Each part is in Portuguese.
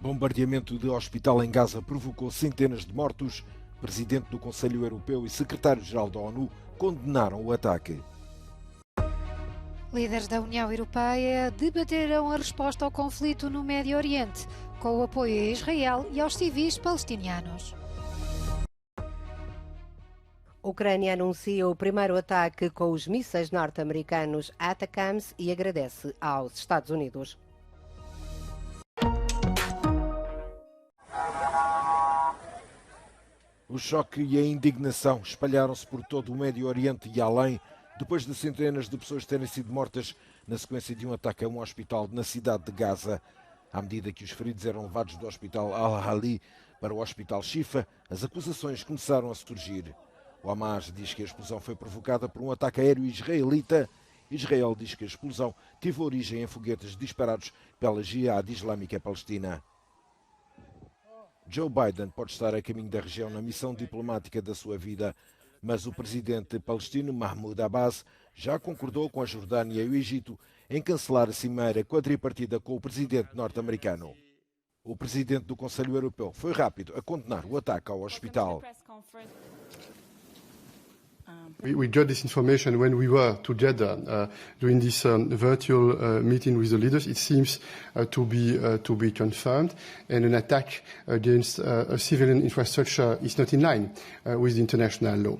Bombardeamento de hospital em Gaza provocou centenas de mortos. Presidente do Conselho Europeu e secretário-geral da ONU condenaram o ataque. Líderes da União Europeia debateram a resposta ao conflito no Médio Oriente, com o apoio a Israel e aos civis palestinianos. A Ucrânia anuncia o primeiro ataque com os mísseis norte-americanos ATACMS e agradece aos Estados Unidos. O choque e a indignação espalharam-se por todo o Médio Oriente e além, depois de centenas de pessoas terem sido mortas na sequência de um ataque a um hospital na cidade de Gaza. À medida que os feridos eram levados do hospital Al-Ahli para o hospital Shifa, as acusações começaram a surgir. O Hamas diz que a explosão foi provocada por um ataque aéreo israelita. Israel diz que a explosão teve origem em foguetes disparados pela Jihad Islâmica Palestina. Joe Biden pode estar a caminho da região na missão diplomática da sua vida, mas o presidente palestino Mahmoud Abbas já concordou com a Jordânia e o Egito em cancelar a cimeira quadripartida com o presidente norte-americano. O presidente do Conselho Europeu foi rápido a condenar o ataque ao hospital. We got this information when we were together during this virtual meeting with the leaders. It seems to be confirmed, and an attack against a civilian infrastructure is not in line with the international law.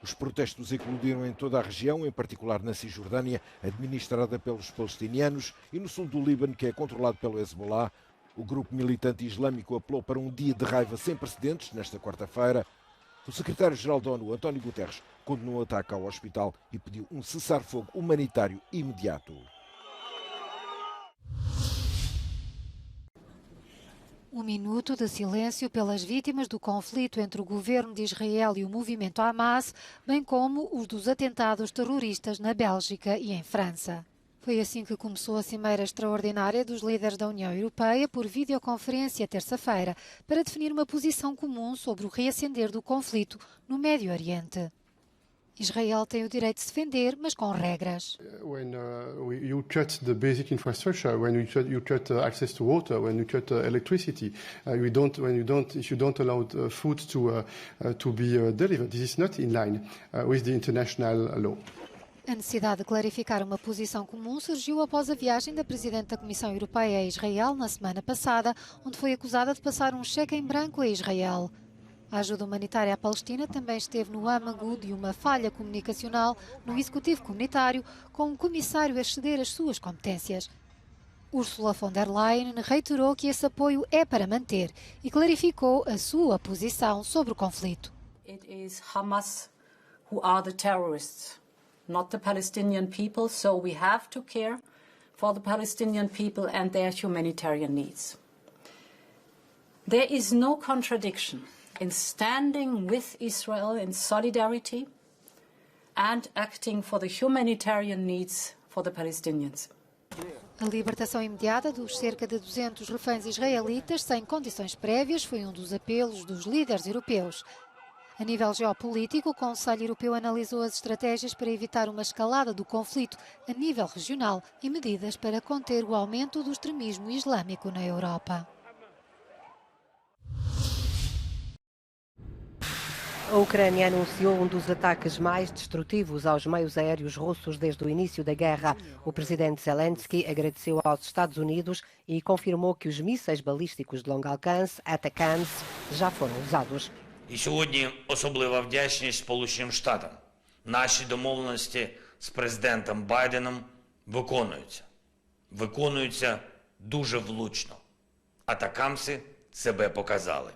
Os protestos eclodiram em toda a região, em particular na Cisjordânia, administrada pelos palestinianos, e no sul do Líbano, que é controlado pelo Hezbollah. O grupo militante islâmico apelou para um dia de raiva sem precedentes nesta quarta-feira. O secretário-geral da ONU, António Guterres, condenou o ataque ao hospital e pediu um cessar-fogo humanitário imediato. Um minuto de silêncio pelas vítimas do conflito entre o governo de Israel e o movimento Hamas, bem como os dos atentados terroristas na Bélgica e em França. Foi assim que começou a Cimeira Extraordinária dos líderes da União Europeia por videoconferência terça-feira, para definir uma posição comum sobre o reacender do conflito no Médio Oriente. Israel tem o direito de se defender, mas com regras. When you cut the basic infrastructure, when you cut access to water, when you cut electricity, if you don't allow food to be delivered, this is not in line with the international law. A necessidade de clarificar uma posição comum surgiu após a viagem da Presidente da Comissão Europeia a Israel na semana passada, onde foi acusada de passar um cheque em branco a Israel. A ajuda humanitária à Palestina também esteve no âmago de uma falha comunicacional no Executivo Comunitário, com um comissário a exceder as suas competências. Ursula von der Leyen reiterou que esse apoio é para manter e clarificou a sua posição sobre o conflito. It is Hamas who are the terrorists, not the Palestinian people, so we have to care for the Palestinian people and their humanitarian needs. There is no contradiction in standing with Israel in solidarity and acting for the humanitarian needs for the Palestinians. A libertação imediata dos cerca de 200 reféns israelitas sem condições prévias foi um dos apelos dos líderes europeus. A nível geopolítico, o Conselho Europeu analisou as estratégias para evitar uma escalada do conflito a nível regional e medidas para conter o aumento do extremismo islâmico na Europa. A Ucrânia anunciou um dos ataques mais destrutivos aos meios aéreos russos desde o início da guerra. O presidente Zelensky agradeceu aos Estados Unidos e confirmou que os mísseis balísticos de longo alcance, ATACMS, já foram usados. І сьогодні особлива вдячність Сполученим Штатам. Наші домовленості з президентом Байденом виконуються. Виконуються дуже влучно. Атакамси себе показали.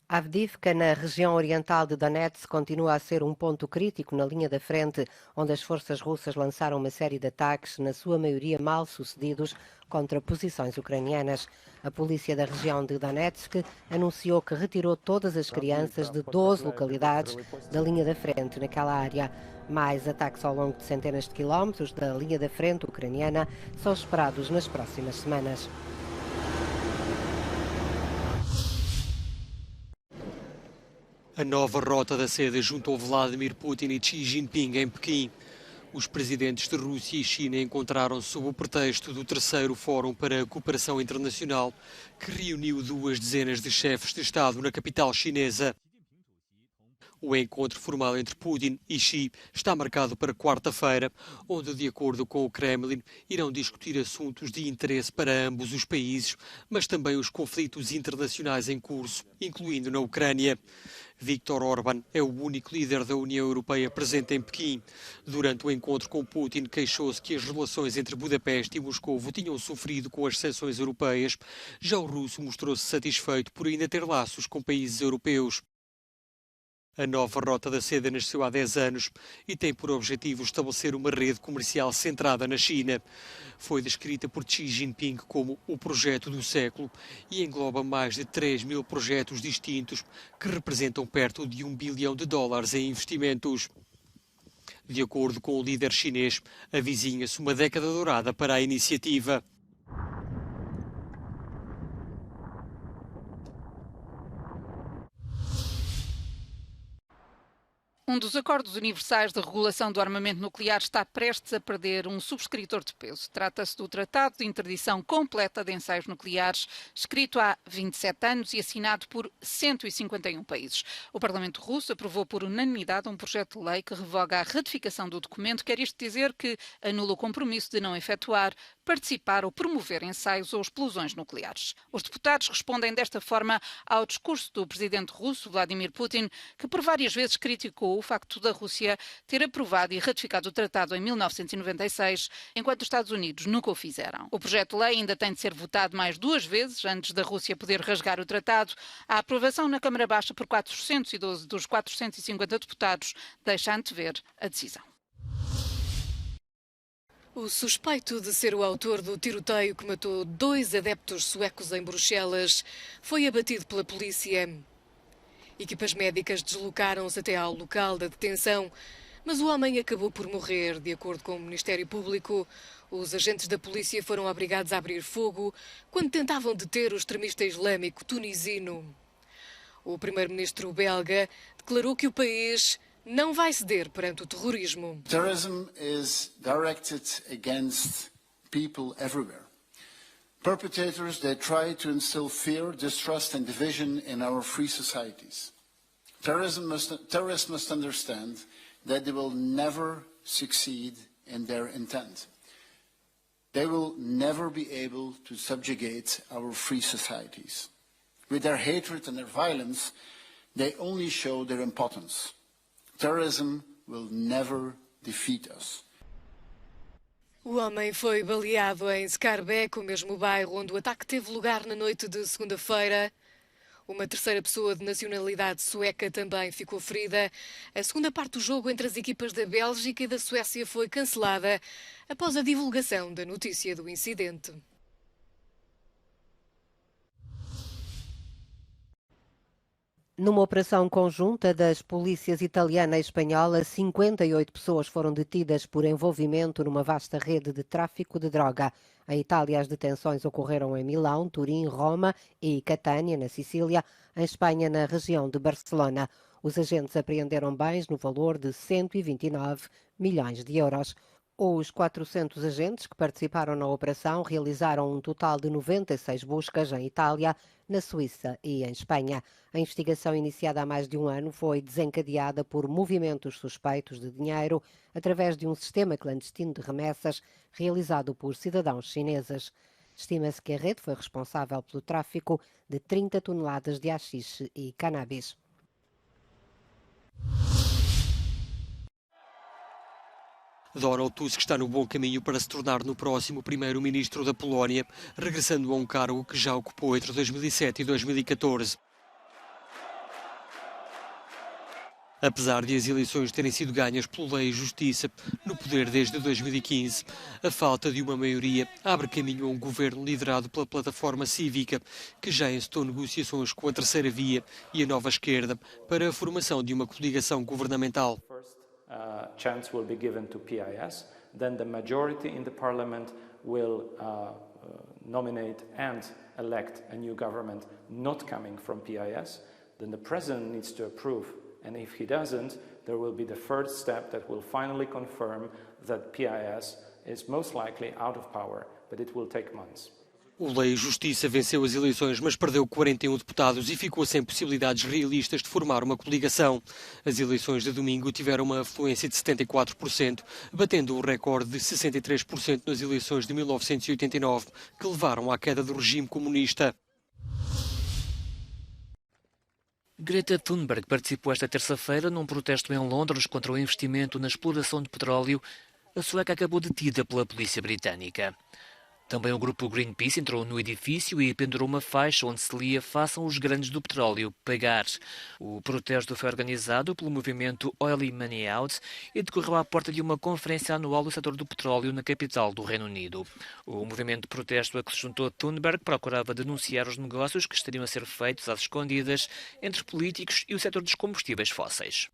Avdiivka, na região oriental de Donetsk, continua a ser um ponto crítico na linha da frente, onde as forças russas lançaram uma série de ataques, na sua maioria mal sucedidos, contra posições ucranianas. A polícia da região de Donetsk anunciou que retirou todas as crianças de 12 localidades da linha da frente naquela área. Mais ataques ao longo de centenas de quilómetros da linha da frente ucraniana são esperados nas próximas semanas. A nova rota da seda juntou Vladimir Putin e Xi Jinping em Pequim. Os presidentes de Rússia e China encontraram-se sob o pretexto do terceiro Fórum para a Cooperação Internacional, que reuniu 2 dezenas de chefes de Estado na capital chinesa. O encontro formal entre Putin e Xi está marcado para quarta-feira, onde, de acordo com o Kremlin, irão discutir assuntos de interesse para ambos os países, mas também os conflitos internacionais em curso, incluindo na Ucrânia. Viktor Orbán é o único líder da União Europeia presente em Pequim. Durante o encontro com Putin, queixou-se que as relações entre Budapeste e Moscovo tinham sofrido com as sanções europeias. Já o russo mostrou-se satisfeito por ainda ter laços com países europeus. A nova Rota da Seda nasceu há 10 anos e tem por objetivo estabelecer uma rede comercial centrada na China. Foi descrita por Xi Jinping como o projeto do século e engloba mais de 3.000 projetos distintos que representam perto de $1 bilhão em investimentos. De acordo com o líder chinês, avizinha-se uma década dourada para a iniciativa. Um dos acordos universais de regulação do armamento nuclear está prestes a perder um subscritor de peso. Trata-se do Tratado de Interdição Completa de Ensaios Nucleares, escrito há 27 anos e assinado por 151 países. O Parlamento russo aprovou por unanimidade um projeto de lei que revoga a ratificação do documento, quer isto dizer que anula o compromisso de não efetuar, participar ou promover ensaios ou explosões nucleares. Os deputados respondem desta forma ao discurso do presidente russo, Vladimir Putin, que por várias vezes criticou o facto da Rússia ter aprovado e ratificado o tratado em 1996, enquanto os Estados Unidos nunca o fizeram. O projeto de lei ainda tem de ser votado mais 2 vezes antes da Rússia poder rasgar o tratado. A aprovação na Câmara Baixa por 412 dos 450 deputados deixa antever a decisão. O suspeito de ser o autor do tiroteio que matou 2 adeptos suecos em Bruxelas foi abatido pela polícia. Equipas médicas deslocaram-se até ao local da detenção, mas o homem acabou por morrer. De acordo com o Ministério Público, os agentes da polícia foram obrigados a abrir fogo quando tentavam deter o extremista islâmico tunisino. O primeiro-ministro belga declarou que o país não vai ceder perante o terrorismo. Terrorism is directed against people everywhere. Perpetrators, they try to instill fear, distrust and division in our free societies. Terrorists must understand that they will never succeed in their intent. They will never be able to subjugate our free societies. With their hatred and their violence, they only show their impotence. Terrorism will never defeat us. O homem foi baleado em Scarbeck, o mesmo bairro onde o ataque teve lugar na noite de segunda-feira. Uma terceira pessoa de nacionalidade sueca também ficou ferida. A segunda parte do jogo entre as equipas da Bélgica e da Suécia foi cancelada após a divulgação da notícia do incidente. Numa operação conjunta das polícias italiana e espanhola, 58 pessoas foram detidas por envolvimento numa vasta rede de tráfico de droga. Em Itália, as detenções ocorreram em Milão, Turim, Roma e Catânia, na Sicília. Em Espanha, na região de Barcelona. Os agentes apreenderam bens no valor de 129 milhões de euros. Os 400 agentes que participaram na operação realizaram um total de 96 buscas em Itália, na Suíça e em Espanha. A investigação, iniciada há mais de um ano, foi desencadeada por movimentos suspeitos de dinheiro através de um sistema clandestino de remessas realizado por cidadãos chineses. Estima-se que a rede foi responsável pelo tráfico de 30 toneladas de haxixe e cannabis. Donald Tusk está no bom caminho para se tornar no próximo primeiro-ministro da Polónia, regressando a um cargo que já ocupou entre 2007 e 2014. Apesar de as eleições terem sido ganhas pelo Lei e Justiça, no poder desde 2015, a falta de uma maioria abre caminho a um governo liderado pela Plataforma Cívica, que já encetou negociações com a Terceira Via e a Nova Esquerda para a formação de uma coligação governamental. Chance will be given to PIS, then the majority in the parliament will nominate and elect a new government not coming from PIS, then the president needs to approve, and if he doesn't, there will be the third step that will finally confirm that PIS is most likely out of power, but it will take months. O Lei e Justiça venceu as eleições, mas perdeu 41 deputados e ficou sem possibilidades realistas de formar uma coligação. As eleições de domingo tiveram uma afluência de 74%, batendo o recorde de 63% nas eleições de 1989, que levaram à queda do regime comunista. Greta Thunberg participou esta terça-feira num protesto em Londres contra o investimento na exploração de petróleo. A sueca acabou detida pela polícia britânica. Também o grupo Greenpeace entrou no edifício e pendurou uma faixa onde se lia "Façam os grandes do petróleo pagar". O protesto foi organizado pelo movimento Oily Money Out e decorreu à porta de uma conferência anual do setor do petróleo na capital do Reino Unido. O movimento de protesto a que se juntou Thunberg procurava denunciar os negócios que estariam a ser feitos às escondidas entre políticos e o setor dos combustíveis fósseis.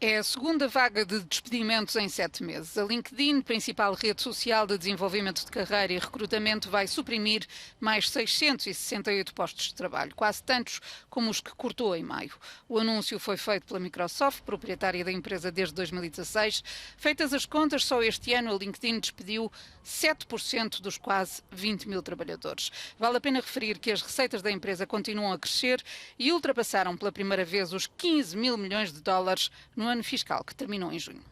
É a segunda vaga de despedimentos em 7 meses. A LinkedIn, principal rede social de desenvolvimento de carreira e recrutamento, vai suprimir mais 668 postos de trabalho, quase tantos como os que cortou em maio. O anúncio foi feito pela Microsoft, proprietária da empresa desde 2016. Feitas as contas, só este ano a LinkedIn despediu 7% dos quase 20 mil trabalhadores. Vale a pena referir que as receitas da empresa continuam a crescer e ultrapassaram pela primeira vez os 15 mil milhões de dólares no ano fiscal que terminou em junho.